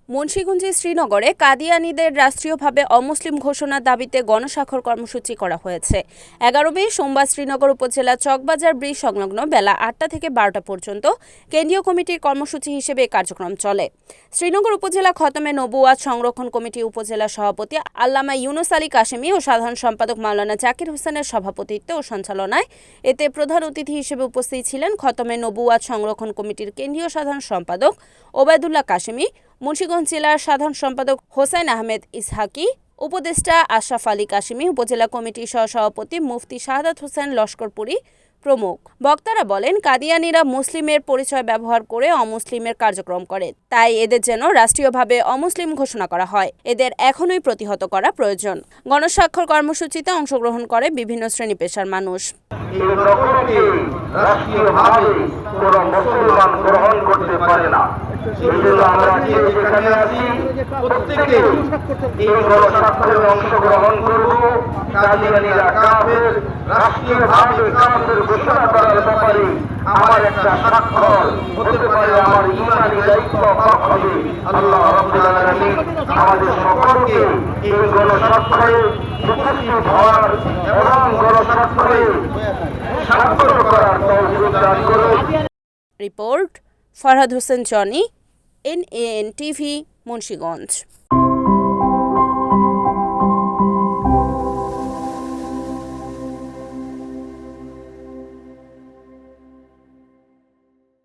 মুন্সিগঞ্জে শ্রীনগরে কাদিয়ানীদের রাষ্ট্রীয়ভাবে অমুসলিম ঘোষণার দাবিতে গণস্বাক্ষর কর্মসূচি করা হয়েছে। 11 মে সোমবার শ্রীনগর উপজেলা চকবাজার ব্রিজ সংলগ্ন বেলা 8টা থেকে 12টা পর্যন্ত কেন্দ্রীয় কমিটির কর্মসূচি হিসেবে কার্যক্রম চলে। শ্রীনগর উপজেলা খতমে নবুয়াত সংরক্ষণ কমিটি উপজেলা সভাপতি আল্লামা ইউনুস আলী কাশেমি ও সাধারণ সম্পাদক মাওলানা জাকির হোসেনের সভাপতিত্বে ও সঞ্চালনায় এতে প্রধান অতিথি হিসেবে উপস্থিত ছিলেন খতমে নবুয়াত সংরক্ষণ কমিটির কেন্দ্রীয় সাধারণ সম্পাদক ওবায়দুল্লাহ কাশেমি, মুন্সিগঞ্জ জেলার সাধারণ সম্পাদক হোসেন আহমেদ ইসহাকি, উপদেষ্টা আশরাফ আলী কাশেমি, উপজেলা কমিটির সহসভাপতি মুফতি শাহাদাত হোসেন লস্করপুরী প্রমুখ। বক্তারা বলেন, কাদিয়ানীরা মুসলিমের পরিচয় ব্যবহার করে অমুসলিমের কার্যক্রম করে, তাই এদের যেন রাষ্ট্রীয়ভাবে অমুসলিম ঘোষণা করা হয়। এদের এখনই প্রতিহত করা প্রয়োজন। গণস্বাক্ষর কর্মসূচিতে অংশগ্রহণ করে বিভিন্ন শ্রেণী পেশার মানুষ। অংশগ্রহণ করব। কাদিয়ানীরা কাফের, রাষ্ট্রীয়ভাবে কাফের ঘোষণা করার ব্যাপারে আমার একটা স্বাক্ষর হতে পারে, আমার ইমানি দায়িত্ব পালন হবে। আল্লাহ রাব্বুল আলামিন আমাদের সকলকে এই গণস্বাক্ষরে উপস্থিত হওয়ার এবং গণস্বাক্ষরে স্বাক্ষর করার তৌফিক দান করুন। Report Farhad Hossain Johnny, NAN TV, Munshiganj.